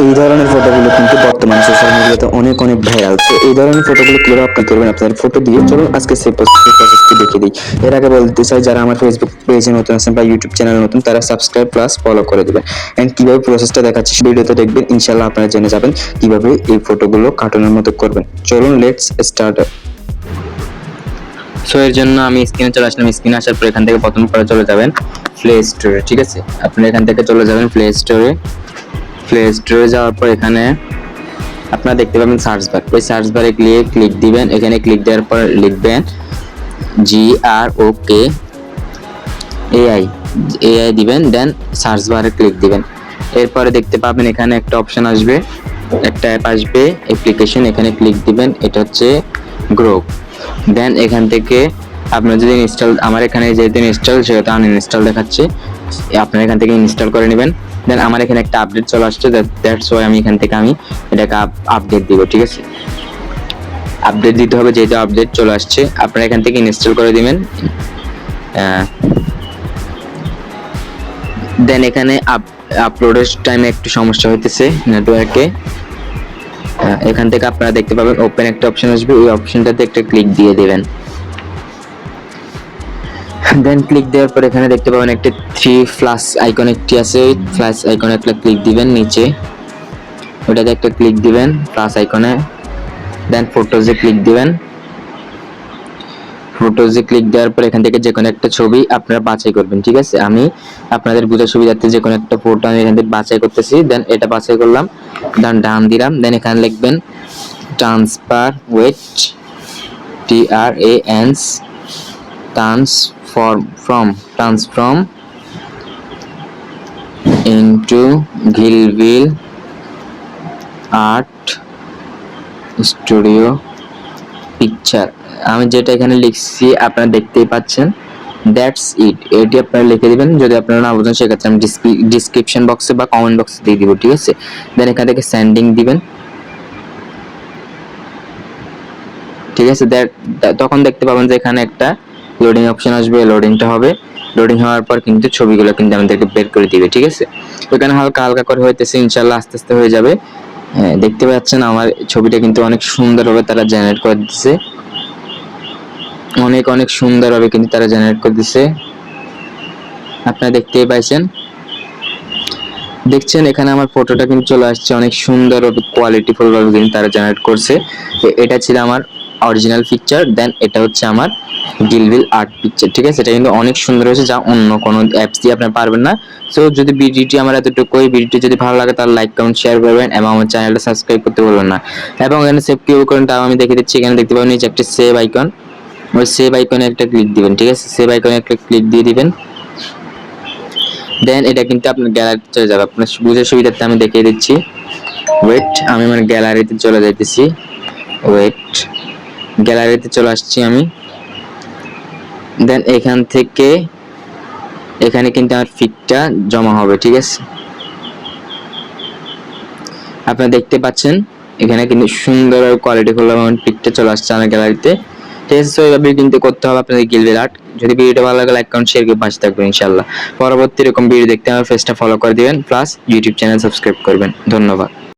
এই ধরনের ফটোগুলো কিন্তু বর্তমানে সোশ্যাল মিডিয়াতে অনেক অনেক ভাইরাল। তো এই ধরনের ফটোগুলো কিভাবে আপলোড করবেন আপনার ফটো দিয়ে, চলুন আজকে সেই প্রসেসটি দেখিয়ে দিই। এর আগে বলতে চাই, যারা আমার ফেসবুক পেজে নতুন আছেন বা ইউটিউব চ্যানেলে নতুন, তারা সাবস্ক্রাইব প্লাস ফলো করে দেবেন। এন্ড কিভাবে প্রসেসটা দেখাচ্ছি ভিডিওতে দেখবেন, ইনশাআল্লাহ আপনারা জেনে যাবেন কিভাবে এই ফটোগুলো কার্টুনের মতো করবেন। চলুন লেটস স্টার্ট। সো এর জন্য আমি স্ক্রিনে চলে আসলাম। স্ক্রিনে আসার পর এখান থেকে প্রথম করে চলে যাবেন প্লে স্টোরে। ঠিক আছে, আপনি এখান থেকে চলে যাবেন প্লে স্টোরে। প্লে স্টোরে যাওয়ার পর এখানে আপনারা দেখতে পাবেন সার্চ বার। ওই সার্চ বারে ক্লিক দিবেন। এখানে ক্লিক দেওয়ার পর লিখবেন GROKAI দিবেন, দেন সার্চ বারে ক্লিক দিবেন। এরপরে দেখতে পাবেন এখানে একটা অপশন আসবে, একটা অ্যাপ আসবে অ্যাপ্লিকেশন, এখানে ক্লিক দিবেন। এটা হচ্ছে গ্রোক। দেন এখান থেকে আপনার যদি ইনস্টল, আমার এখানে যেহেতু ইনস্টল সেহেতু আনইনস্টল দেখাচ্ছে, আপনারা এখান থেকে ইনস্টল করে নেবেন। দেন আমার এখানে একটা আপডেট চলে আসছে, দ্যাটস ওয়াই আমি এখান থেকে এটাকে আপডেট দিব। ঠিক আছে, আপডেট দিতে হবে, যেহেতু আপডেট চলে আসছে আপনারা এখান থেকে ইনস্টল করে দিবেন। দেন এখানে আপলোডের টাইমে একটু সমস্যা হইতেছে নেটওয়ার্কে। এখান থেকে আপনারা দেখতে পাবেন ওপেন একটা অপশন আসবে, ওই অপশনটাতে একটা ক্লিক দিয়ে দিবেন। দেন ক্লিক দেওয়ার পর এখানে দেখতে পাবেন একটা 3 প্লাস আইকন একটি আছে, ওই প্লাস আইকনে একটা ক্লিক দিবেন নিচে, ওটাতে একটা ক্লিক দিবেন প্লাস আইকনে। দেন ফটোজে ক্লিক দিবেন। ফটোজে ক্লিক দেওয়ার পর এখান থেকে যে কোনো একটা ছবি আপনারা বাছাই করবেন। ঠিক আছে, আমি আপনাদের বোঝার সুবিধার্থে যে কোনো একটা ফটো আমি এখান থেকে বাছাই করতেছি। দেন এটা বাছাই করলাম, দেন ডান দিলাম। দেন এখানে লিখবেন transfer with transform into Ghibli art studio picture. আমি যেটা এখানে লিখছি আপনারা দেখতেই পাচ্ছেন, দ্যাটস ইট। এটি আপনারা লিখে দিবেন। যদি আপনারা না বুঝেন সেক্ষেত্রে আমি ডিসক্রিপশন বক্সে বা কমেন্ট বক্সে দিয়ে দিব। ঠিক আছে, দেন এখান থেকে সেন্ডিং দিবেন। ঠিক আছে, তখন দেখতে পাবেন যে এখানে একটা লোডিং অপশন আসবে, লোডিংটা হবে। লোডিং হওয়ার পর কিন্তু ছবিগুলো কিন্তু আমাদেরকে বের করে দিবে। ঠিক আছে, ওখানে হালকা হালকা করে হইতেছে, ইনশাআল্লাহ আস্তে আস্তে হয়ে যাবে। দেখতে পাচ্ছেন আমার ছবিটা কিন্তু অনেক সুন্দরভাবে তারা জেনারেট করে দিচ্ছে, অনেক অনেক সুন্দরভাবে কিন্তু তারা জেনারেট করে দিচ্ছে। আপনারা দেখতেই পাইছেন, দেখছেন এখানে আমার ফটোটা কিন্তু চলে আসছে, অনেক সুন্দর কোয়ালিটিফুল ভাবে কিন্তু তারা জেনারেট করছে। তো এটা ছিল আমার অরিজিনাল পিকচার। দেন এটা হচ্ছে আমার গিলভিল আর্ট পিকচার। ঠিক আছে, এটা কিন্তু অনেক সুন্দর হয়েছে, যা অন্য কোনো অ্যাপস দিয়ে আপনারা পারবেন না। সো যদি ভিডিওটি আমার এতটুকুই, ভিডিওটি যদি ভালো লাগে তাহলে লাইক কমেন্ট শেয়ার করবেন এবং আমার চ্যানেলটা সাবস্ক্রাইব করতে ভুলবেন না। এবং এখানে সেভ কিভাবে করেন তাও আমি দেখে দিচ্ছি। এখানে দেখতে পাবেন নিচে একটা সেভ আইকন, ওই সেভ আইকনে একটা ক্লিক দিবেন। ঠিক আছে, সেভ আইকনে একটা ক্লিক দিয়ে দিবেন। দেন এটা কিন্তু আপনার গ্যালারিতে চলে যাবে। আপনার বুঝার সুবিধার্থে আমি দেখিয়ে দিচ্ছি। ওয়েট, আমি আমার গ্যালারিতে চলে যাইতেছি। ওয়েট, গ্যালারিতে চলে আসছি আমি। দেন এখান থেকে এখানে কিন্তু আমার পিকটা জমা হবে। ঠিক আছে, আপনারা দেখতে পাচ্ছেন এখানে কিন্তু সুন্দর আর কোয়ালিটিফুল পিকটা চলে আসছে আমার গ্যালারিতে। ঠিক আছে, এইভাবে কিন্তু করতে হবে আপনাদের গিলভিল আর্ট। যদি ভিডিওটা ভালো লাগে লাইক কমেন্ট শেয়ার করে পাশে থাকবেন ইনশাআল্লাহ। পরবর্তী এরকম ভিডিও দেখতে আমার পেজটা ফলো করে দিবেন, প্লাস ইউটিউব চ্যানেল সাবস্ক্রাইব করবেন। ধন্যবাদ।